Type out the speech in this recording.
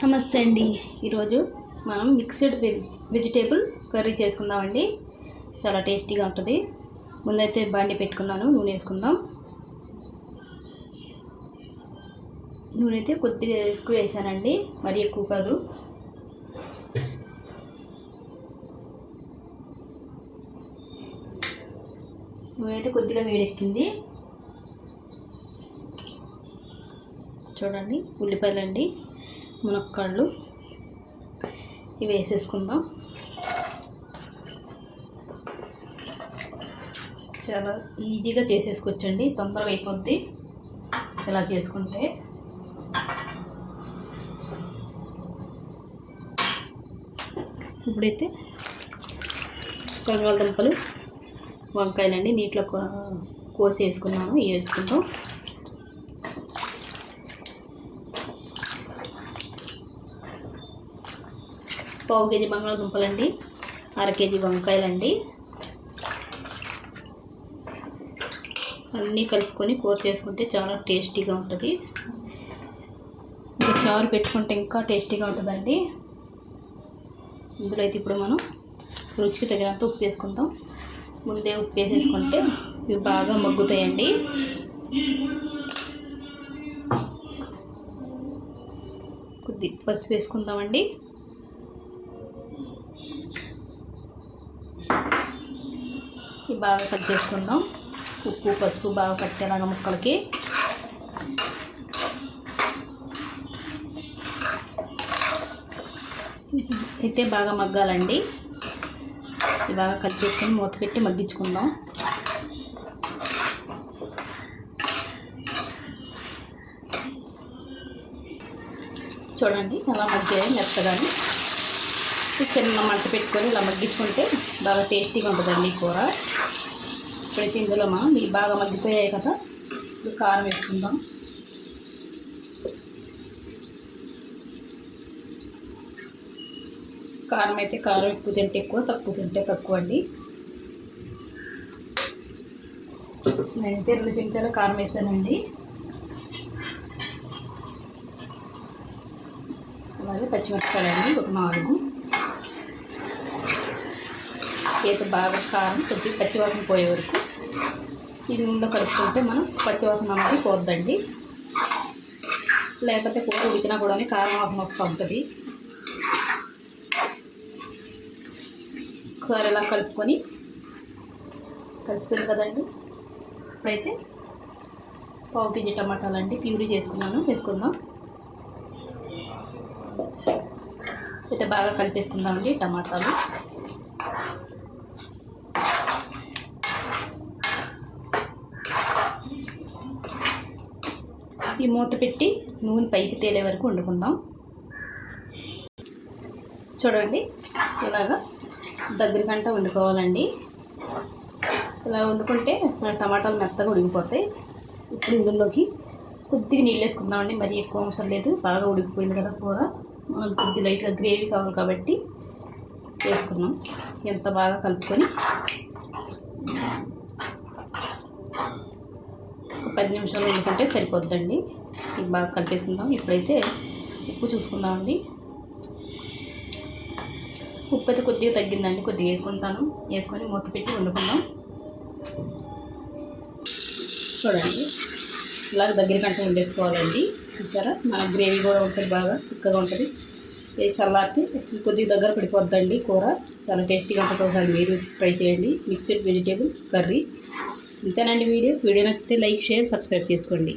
నమస్తే అండి. ఈరోజు మనం మిక్స్డ్ వెజిటేబుల్ కర్రీ చేసుకుందామండి. చాలా టేస్టీగా ఉంటుంది. ముందైతే బాండి పెట్టుకున్నాను, నూనె వేసుకుందాం. నూనె అయితే కొద్దిగా ఎక్కువ వేసానండి, మరీ ఎక్కువ కాదు. నూనె అయితే కొద్దిగా వేడెక్కింది. చూడండి, ఉల్లిపాయలండి, మునక్కాళ్ళు ఇవి వేసేసుకుందాం. చాలా ఈజీగా చేసేసుకోవచ్చండి, తొందరగా అయిపోద్ది ఇలా చేసుకుంటే. ఇప్పుడైతే బంగాళదుంపలు, వంకాయలండి నీటిలో కోసి వేసుకున్నాను, ఇవి వేసుకుంటాం. పావు కేజీ బంగాళదుంపలండి, అర కేజీ వంకాయలండి, అన్నీ కలుపుకొని కూర చేసుకుంటే చాలా టేస్టీగా ఉంటుంది. ఇంకా చారు పెట్టుకుంటే ఇంకా టేస్టీగా ఉంటుందండి. ఇందులో అయితే ఇప్పుడు మనం రుచికి తగినంత ఉప్పు వేసుకుందాం. ముందే ఉప్పు వేసేసుకుంటే ఇవి బాగా మగ్గుతాయండి. కొద్ది పసుపు వేసుకుందామండి. ఇవి బాగా కట్ చేసుకుందాం. ఉప్పు పసుపు బాగా పట్టేలాగా ముక్కలకి. అయితే బాగా మగ్గాలండి. ఇవి బాగా కలిపేసుకొని మూత పెట్టి మగ్గించుకుందాం. చూడండి అలా మగ్గాయి మెత్తగాని. చిన్న మంట పెట్టుకొని ఇలా మగ్గించుకుంటే బాగా టేస్టీగా ఉంటుందండి కూర. ఇప్పుడైతే ఇందులో మనం ఇవి బాగా మగ్గిపోయాయి కదా, ఇప్పుడు కారం వేసుకుందాం. కారం అయితే కారం ఎక్కువ తింటే ఎక్కువ, తక్కువ తింటే తక్కువ అండి. నేనైతే 2 చెంచాల కారం వేసానండి. అలాగే పచ్చిమిరపకాయలండి ఒక 4. అయితే బాగా కారం కొద్దిగా పచ్చివాసన పోయే వరకు ఇది నూనెలో కలుపుకుంటే మనం పచ్చివాసన అనేది పోద్దండి. లేకపోతే కూర ఉడికినా కూడా కారం వాసన వస్తూ ఉంటుంది. ఒకసారి ఇలా కలుపుకొని కలిసిపోయింది కదండి. ఇప్పుడైతే పావు కేజీ టమాటాలండి ప్యూరీ చేసుకున్నాను, వేసుకుందాం. అయితే బాగా కలిపేసుకుందామండి టమాటాలు. ఈ మూత పెట్టి నూనె పైకి తేలే వరకు వండుకుందాం. చూడండి ఇలాగా దగ్గర గంట వండుకోవాలండి. ఇలా వండుకుంటే టమాటాలు మెత్తగా ఉడికిపోతాయి. ఇప్పుడు ఇందులోకి కొద్దిగా నీళ్ళు వేసుకుందామండి, మరీ ఎక్కువ అవసరం లేదు. బాగా ఉడికిపోయింది కదా కూర, కొద్ది లైట్గా గ్రేవీ కావాలి కాబట్టి వేసుకున్నాం. ఎంత బాగా కలుపుకొని 10 నిమిషాలు ఎందుకంటే సరిపోద్దండి. ఇది బాగా కలిపేసుకుందాం. ఇప్పుడైతే ఉప్పు చూసుకుందామండి. ఉప్పు అయితే కొద్దిగా తగ్గిందండి, కొద్దిగా వేసుకుంటాను. వేసుకొని మూత పెట్టి వండుకుందాం. చూడండి ఇలాగ దగ్గర కంటే వండేసుకోవాలండి. చూసారా, మన గ్రేవీ కూడా ఉంటుంది, బాగా చిక్కగా ఉంటుంది. ఇది చల్లార్చి కొద్దిగా దగ్గర పడిపోద్దండి కూర, చాలా టేస్టీగా ఉంటుంది. ఒకసారి మీరు ట్రై చేయండి మిక్స్డ్ వెజిటేబుల్ కర్రీ. ఇంతేనండి వీడియో నచ్చితే లైక్, షేర్, సబ్స్క్రైబ్ చేసుకోండి.